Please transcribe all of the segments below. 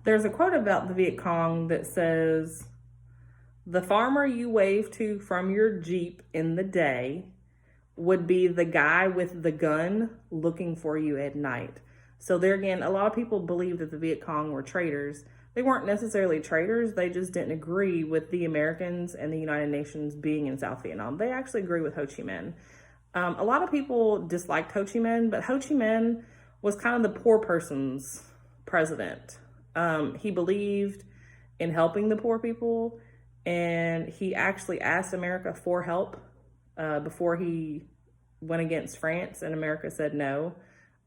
There's a quote about the Viet Cong that says, "The farmer you wave to from your Jeep in the day would be the guy with the gun looking for you at night." So there again, a lot of people believe that the Viet Cong were traitors. They weren't necessarily traitors, they just didn't agree with the Americans and the United Nations being in South Vietnam. They actually agree with Ho Chi Minh. A lot of people disliked Ho Chi Minh, but Ho Chi Minh was kind of the poor person's president. He believed in helping the poor people, and he actually asked America for help before he went against France, and America said no.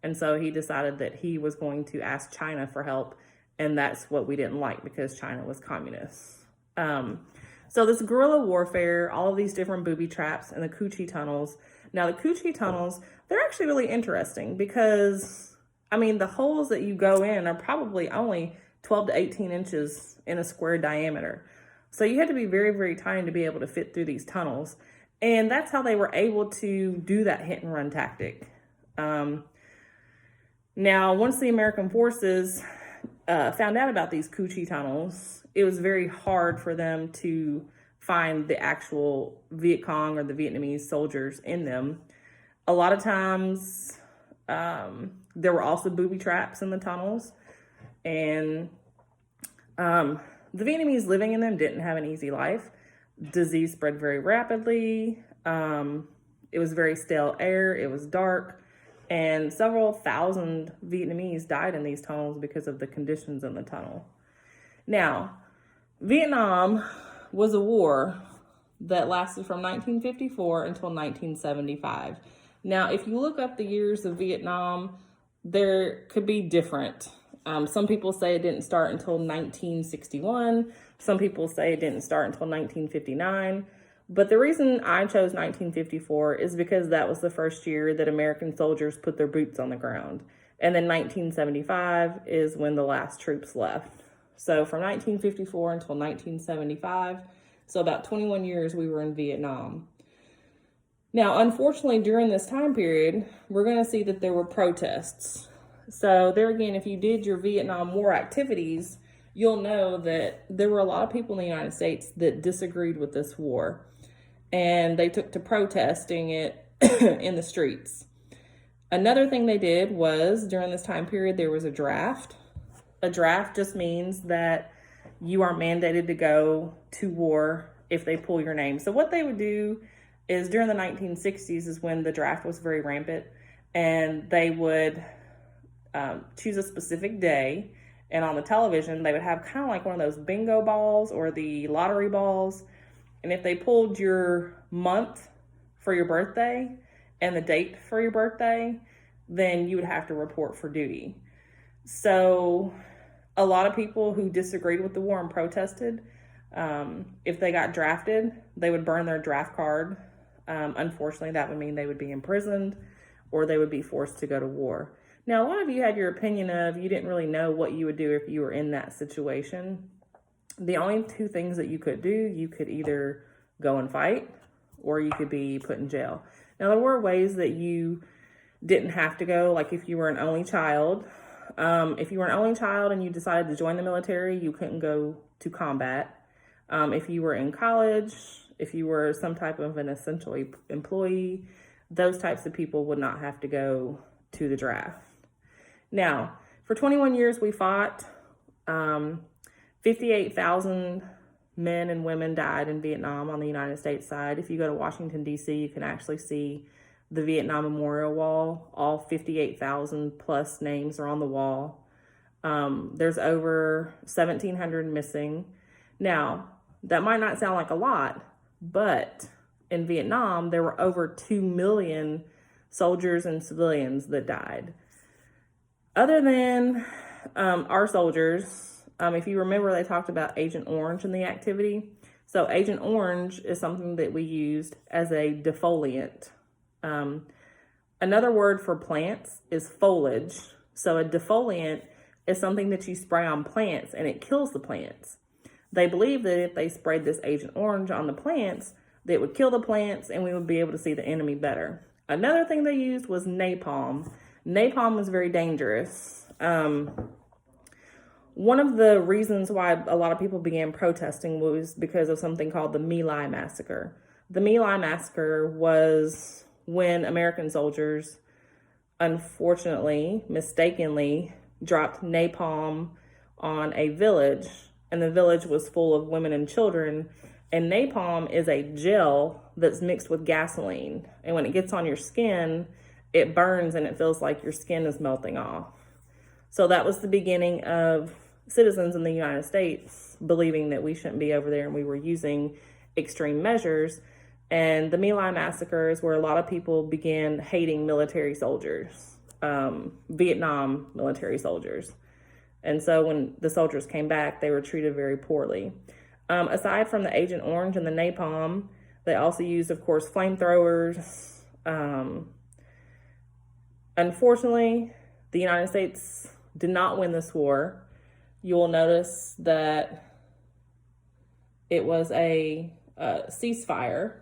And so he decided that he was going to ask China for help, and that's what we didn't like because China was communist. So this guerrilla warfare, all of these different booby traps and the Cu Chi tunnels. Now the Cu Chi tunnels, they're actually really interesting because, I mean, the holes that you go in are probably only 12 to 18 inches in a square diameter. So you had to be very, very tiny to be able to fit through these tunnels. And that's how they were able to do that hit and run tactic. Now, once the American forces found out about these Cu Chi tunnels, it was very hard for them to find the actual Viet Cong or the Vietnamese soldiers in them. A lot of times, there were also booby traps in the tunnels, and the Vietnamese living in them didn't have an easy life. Disease spread very rapidly. It was very stale air. It was dark. And several thousand Vietnamese died in these tunnels because of the conditions in the tunnel. Now, Vietnam was a war that lasted from 1954 until 1975. Now, if you look up the years of Vietnam, there could be different. Some people say it didn't start until 1961. Some people say it didn't start until 1959. But the reason I chose 1954 is because that was the first year that American soldiers put their boots on the ground. And then 1975 is when the last troops left. So from 1954 until 1975, so about 21 years we were in Vietnam. Now, unfortunately, during this time period, we're going to see that there were protests. So there again, if you did your Vietnam War activities, you'll know that there were a lot of people in the United States that disagreed with this war, and they took to protesting it in the streets. Another thing they did was, during this time period, there was a draft. A draft just means that you are mandated to go to war if they pull your name. So what they would do is, during the 1960s is when the draft was very rampant, and they would choose a specific day, and on the television they would have kind of like one of those bingo balls or the lottery balls, and if they pulled your month for your birthday and the date for your birthday, then you would have to report for duty. So a lot of people who disagreed with the war and protested, if they got drafted, they would burn their draft card. Unfortunately, that would mean they would be imprisoned or they would be forced to go to war. Now, a lot of you had your opinion of you didn't really know what you would do if you were in that situation. The only two things that you could do, you could either go and fight or you could be put in jail. Now, there were ways that you didn't have to go, like if you were an only child. If you were an only child and you decided to join the military, you couldn't go to combat. If you were in college, if you were some type of an essential employee, those types of people would not have to go to the draft. Now, for 21 years, we fought. 58,000 men and women died in Vietnam on the United States side. If you go to Washington, D.C., you can actually see the Vietnam Memorial Wall. All 58,000 plus names are on the wall. There's over 1,700 missing. Now, that might not sound like a lot, but in Vietnam, there were over 2 million soldiers and civilians that died. Other than our soldiers, if you remember, they talked about Agent Orange in the activity. So Agent Orange is something that we used as a defoliant. Another word for plants is foliage. So a defoliant is something that you spray on plants and it kills the plants. They believe that if they sprayed this Agent Orange on the plants, that it would kill the plants and we would be able to see the enemy better. Another thing they used was napalm. Napalm was very dangerous. One of the reasons why a lot of people began protesting was because of something called the My Lai Massacre. The My Lai Massacre was when American soldiers, unfortunately, mistakenly, dropped napalm on a village, and the village was full of women and children. And napalm is a gel that's mixed with gasoline. And when it gets on your skin, it burns and it feels like your skin is melting off. So that was the beginning of citizens in the United States believing that we shouldn't be over there and we were using extreme measures. And the My Lai Massacre is where a lot of people began hating military soldiers, Vietnam military soldiers. And so when the soldiers came back, they were treated very poorly. Aside from the Agent Orange and the napalm, they also used, of course, flamethrowers. Unfortunately, the United States did not win this war. You will notice that it was a ceasefire.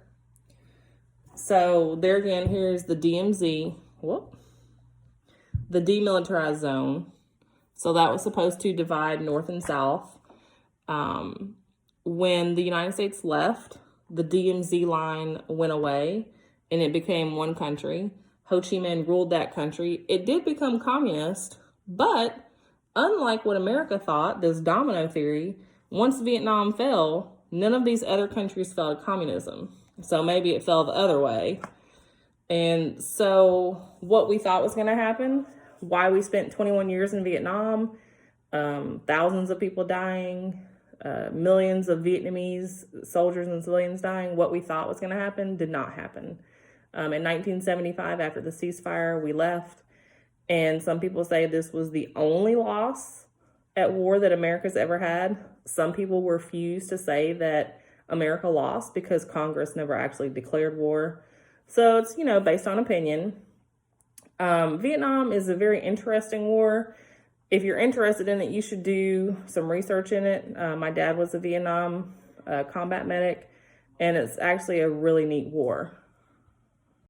So there again, here's the DMZ, the demilitarized zone. So that was supposed to divide North and South. When the United States left, the DMZ line went away and it became one country. Ho Chi Minh ruled that country. It did become communist, but unlike what America thought, this domino theory, once Vietnam fell, none of these other countries fell to communism. So maybe it fell the other way. And so what we thought was going to happen, why we spent 21 years in Vietnam, thousands of people dying, millions of Vietnamese soldiers and civilians dying, what we thought was going to happen did not happen. In 1975, after the ceasefire, we left. And some people say this was the only loss at war that America's ever had. Some people refuse to say that America lost because Congress never actually declared war. So it's, based on opinion. Vietnam is a very interesting war. If you're interested in it, you should do some research in it. My dad was a Vietnam combat medic, and it's actually a really neat war.